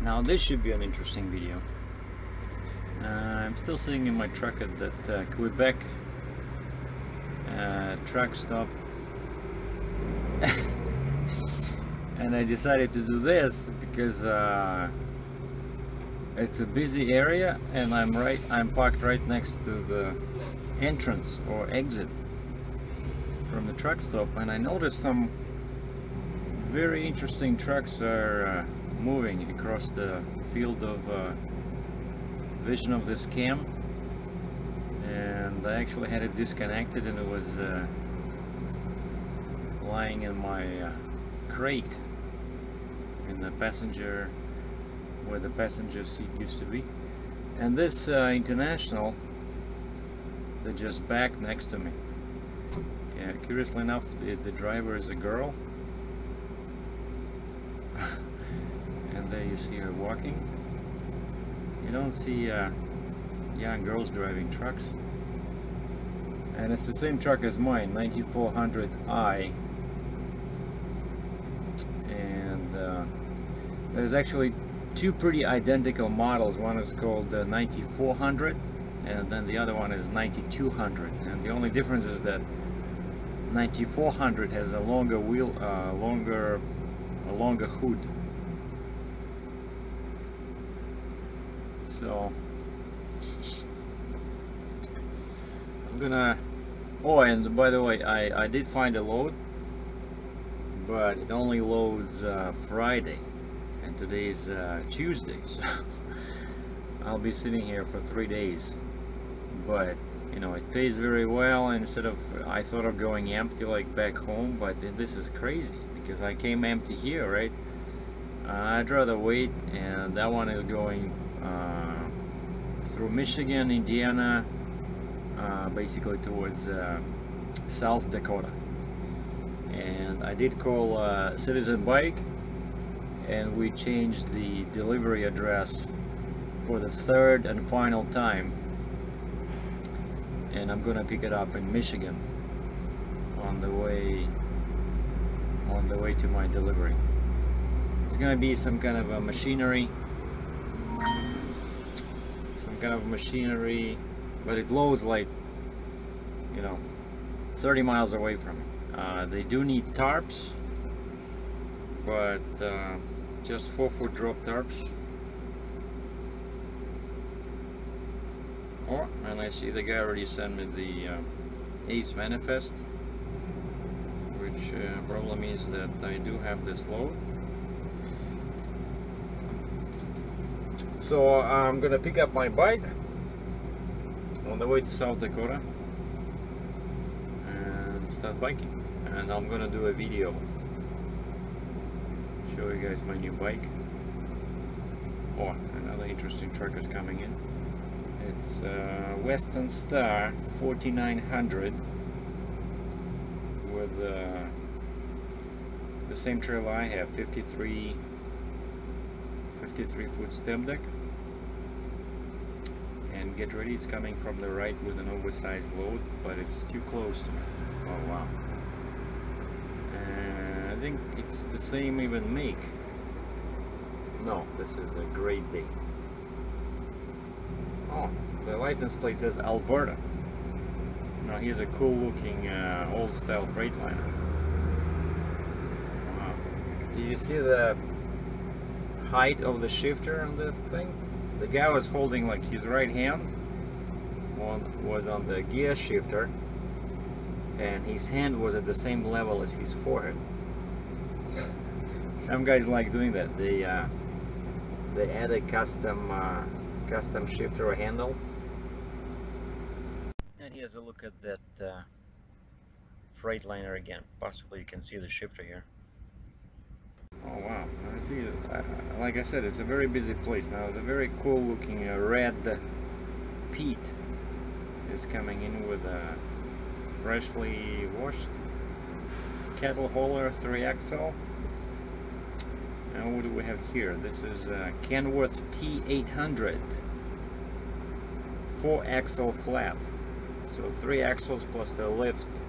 Now this should be an interesting video. I'm still sitting in my truck at that Quebec truck stop. And I decided to do this because it's a busy area and I'm parked right next to the entrance or exit from the truck stop, and I noticed some very interesting trucks are moving across the field of vision of this cam, and I actually had it disconnected and it was lying in my crate in the passenger, where the passenger seat used to be. And this International that just backed next to me. Yeah, curiously enough, the driver is a girl. And there you see her walking. You don't see young girls driving trucks. And it's the same truck as mine, 9400i. And there's actually two pretty identical models. One is called 9400 and then the other one is 9200, and the only difference is that 9400 has a longer wheel, a longer hood. So I'm gonna, oh, and by the way, I did find a load, but it only loads Friday, and today's Tuesday, so I'll be sitting here for 3 days. But you know, it pays very well. Instead of, I thought of going empty like back home, but this is crazy because I came empty here, right? I'd rather wait, and that one is going through Michigan, Indiana, basically towards South Dakota. And I did call Citizen Bike, and we changed the delivery address for the third and final time, and I'm gonna pick it up in Michigan on the way to my delivery. It's gonna be some kind of a machinery, but it loads like, you know, 30 miles away from me. They do need tarps, but just 4-foot drop tarps. Oh, and I see the guy already sent me the ACE manifest, which probably means that I do have this load. So I'm gonna pick up my bike on the way to South Dakota and start biking, and I'm gonna do a video, show you guys my new bike. Oh, another interesting truck is coming in. It's Western Star 4900 with the same trailer I have, 53 foot stem deck. And get ready, it's coming from the right with an oversized load, but it's too close to me. Oh wow. I think it's the same even make. No, this is a Great Day. Oh, the license plate says Alberta. Now here's a cool looking old style Freightliner. Wow. Do you see the height of the shifter on the thing? The guy was holding, like, his right hand was on the gear shifter, and his hand was at the same level as his forehead. Some guys like doing that. They add a custom shifter or handle. And here's a look at that Freightliner again. Possibly you can see the shifter here. Oh wow, I see. Like I said, it's a very busy place. Now the very cool looking red Pete is coming in with a freshly washed kettle hauler 3-axle. Now what do we have here? This is Kenworth T800 4-axle flat. So 3 axles plus a lift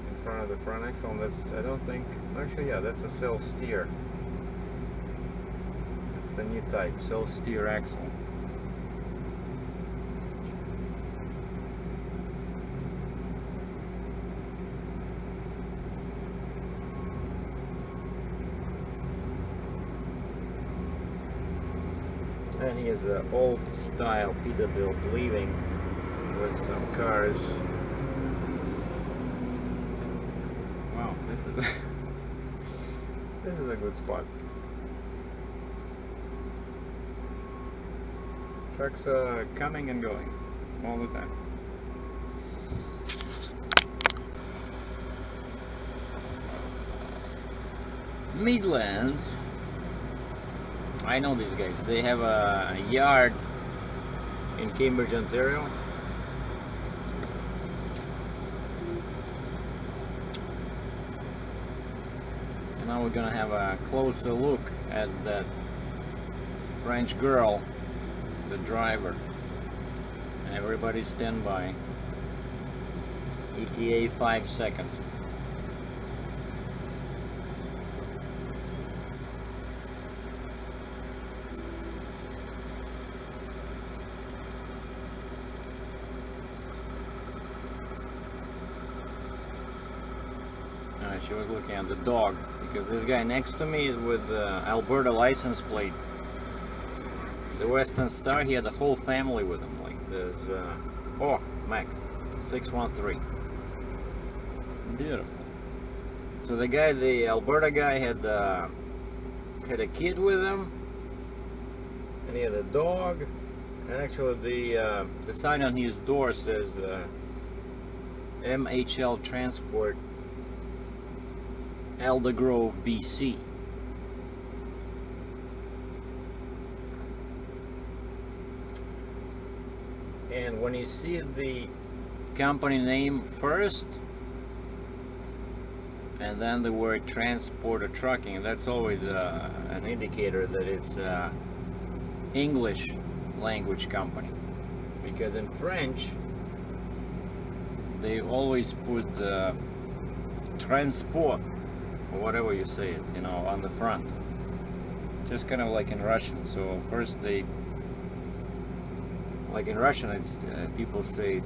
in front of the front axle. And that's, I don't think, actually, yeah, that's a self steer. Just a new type, self-steer axle. And here's an old style Peterbilt leaving with some cars. Wow, this is this is a good spot. Trucks are coming and going all the time. Midland. I know these guys. They have a yard in Cambridge, Ontario. And now we're gonna have a closer look at that French girl, the driver. Everybody stand by. ETA 5 seconds. She was looking at the dog, because this guy next to me is with the Alberta license plate. The Western Star, he had the whole family with him. Like there's, oh, Mac 613. Beautiful. So the guy, the Alberta guy, had a kid with him, and he had a dog. And actually, the sign on his door says MHL Transport, Elder Grove, BC. And when you see the company name first and then the word transport or trucking, that's always an indicator that it's English language company, because in French they always put transport, or whatever you say it, you know, on the front, just kind of like in Russian. So first they, like in Russian, it's people say,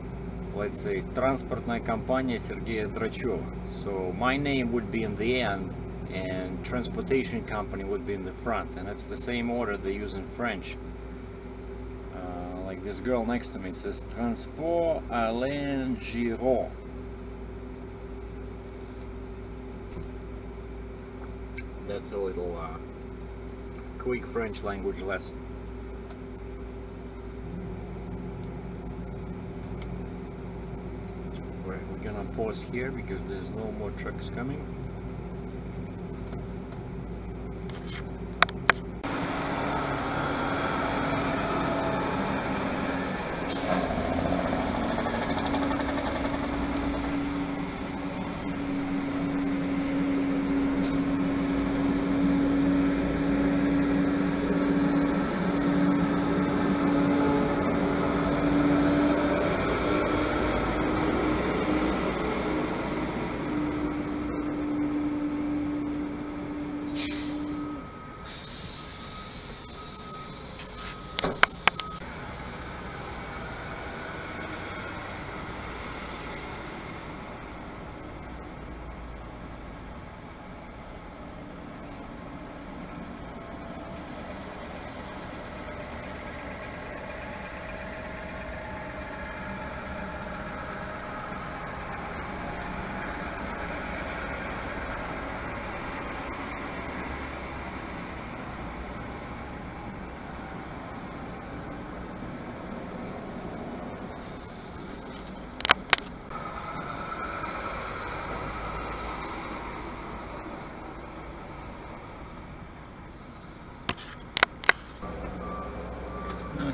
let's say, Транспортная компания Сергея DRATCHEV. So my name would be in the end and transportation company would be in the front, and it's the same order they use in French. Like this girl next to me, it says Transport Alain Giraud. That's a little quick French language lesson. We're gonna pause here because there's no more trucks coming.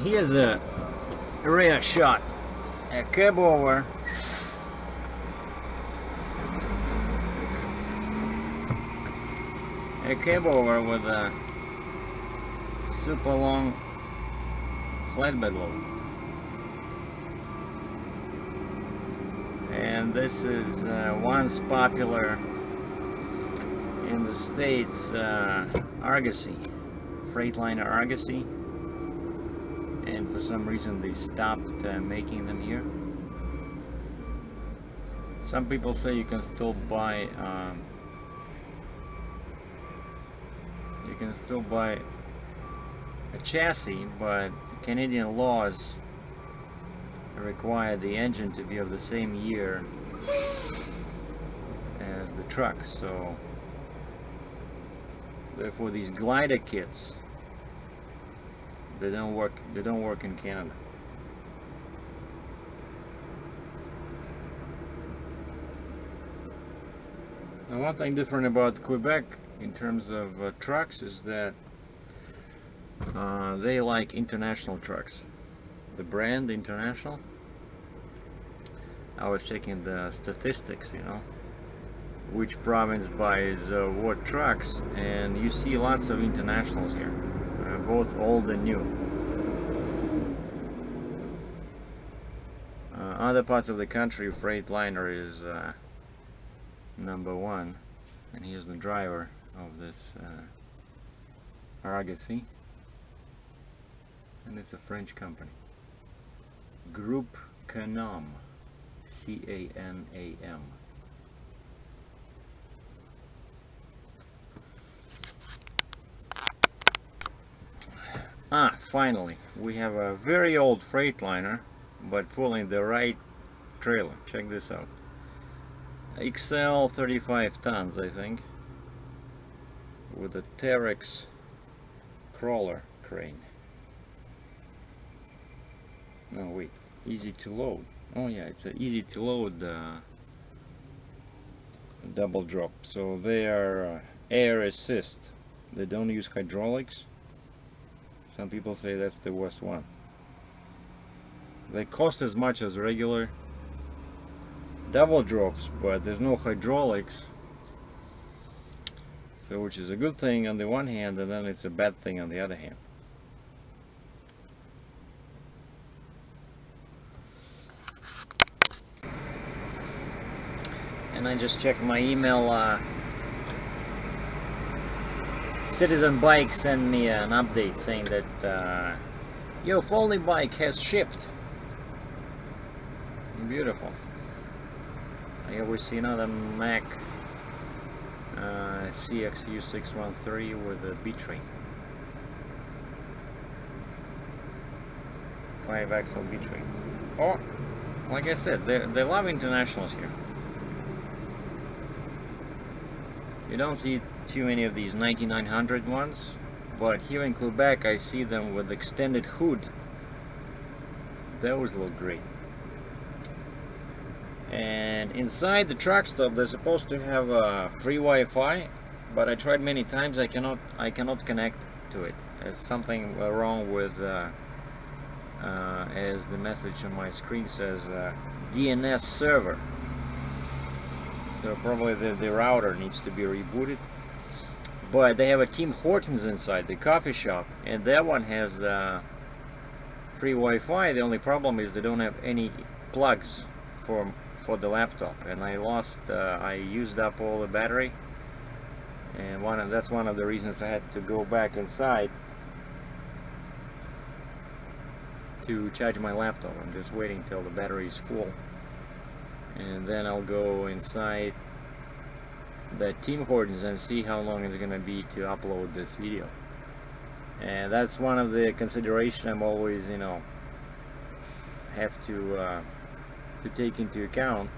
Here's a rear shot, a cab over, with a super long flatbed load. And this is once popular in the States, Argosy Freightliner Argosy, and for some reason they stopped making them here. Some people say you can still buy a chassis, but the Canadian laws require the engine to be of the same year as the truck, so therefore these glider kits, they don't work in Canada. Now, one thing different about Quebec in terms of trucks is that they like international trucks. The brand International. I was checking the statistics, you know, which province buys what trucks, and you see lots of internationals here, both old and new. Other parts of the country, Freightliner is #1, and here's the driver of this Argosy, and it's a French company, Groupe Canam, C-A-N-A-M. Finally, we have a very old Freightliner, but pulling the right trailer. Check this out. XL 35 tons, I think, with a Terex crawler crane. No, wait, easy to load. Oh yeah, it's an easy to load double drop. So they are air assist. They don't use hydraulics. Some people say that's the worst one. They cost as much as regular double drops, but there's no hydraulics, so which is a good thing on the one hand, and then it's a bad thing on the other hand. And I just checked my email. Citizen Bike sent me an update saying that your Foley bike has shipped. Beautiful. Here we see another Mack CXU613 with a B-train. 5-axle B-train. Oh, like I said, they love internationals here. You don't see too many of these 9900 ones, but here in Quebec I see them with extended hood. Those look great. And inside the truck stop they're supposed to have free Wi-Fi, but I tried many times. I cannot connect to it. There's something wrong with as the message on my screen says, DNS server. So probably the router needs to be rebooted. But they have a Tim Hortons inside the coffee shop, and that one has free Wi-Fi. The only problem is they don't have any plugs for the laptop, and I used up all the battery, and that's one of the reasons I had to go back inside to charge my laptop. I'm just waiting till the battery is full, and then I'll go inside the Tim Hortons and see how long it's gonna be to upload this video. And that's one of the consideration I'm always, you know, have to take into account,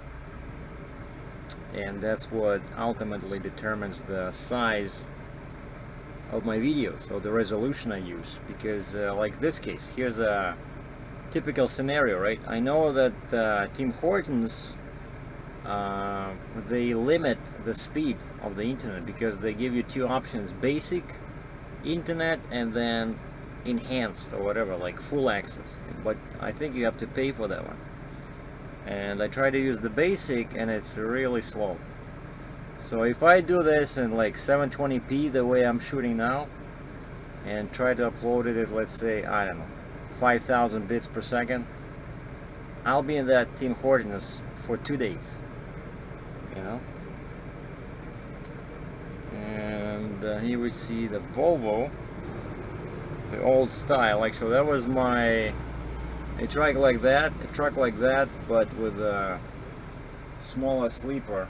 and that's what ultimately determines the size of my videos, or the resolution I use. Because like this case, here's a typical scenario, right? I know that Tim Hortons, they limit the speed of the internet because they give you two options: basic internet and then enhanced, or whatever, like full access. But I think you have to pay for that one, and I try to use the basic and it's really slow. So if I do this in like 720p the way I'm shooting now, and try to upload it at, let's say, I don't know, 5,000 bits per second, I'll be in that Tim Hortons for 2 days, you know. And here we see the Volvo the old style. Actually, that was a truck like that, but with a smaller sleeper.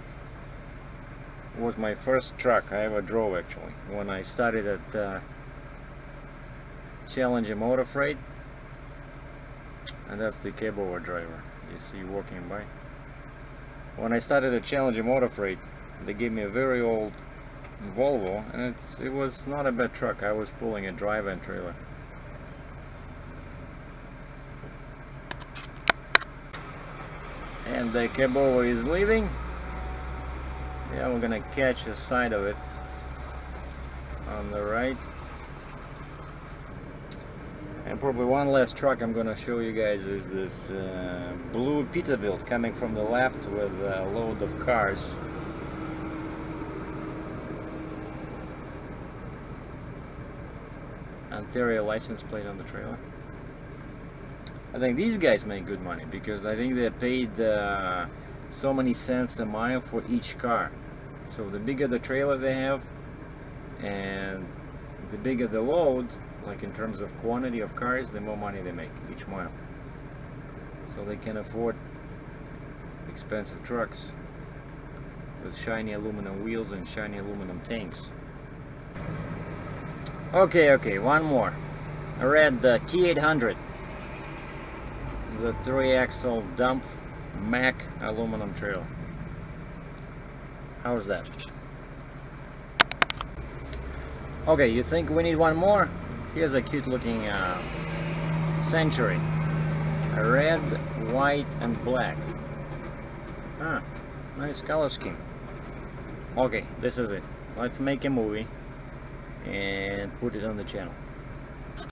It was my first truck I ever drove, actually, when I started at Challenger Motor Freight. And that's the cab over driver you see walking by. When I started at Challenger Motor Freight, they gave me a very old Volvo, and it was not a bad truck. I was pulling a drive-in trailer. And the cab over is leaving. Yeah, we're gonna catch the side of it on the right. And probably one last truck I'm gonna show you guys is this blue Peterbilt coming from the left with a load of cars. Ontario license plate on the trailer. I think these guys make good money because I think they paid so many cents a mile for each car. So the bigger the trailer they have and the bigger the load, like in terms of quantity of cars, the more money they make each mile. So they can afford expensive trucks with shiny aluminum wheels and shiny aluminum tanks. Okay, one more. I read the T800, the 3-axle dump Mack aluminum trailer. How's that? Okay, you think we need one more? Here's a cute looking Century. Red, white and black. Ah, nice color scheme. Okay, this is it. Let's make a movie and put it on the channel.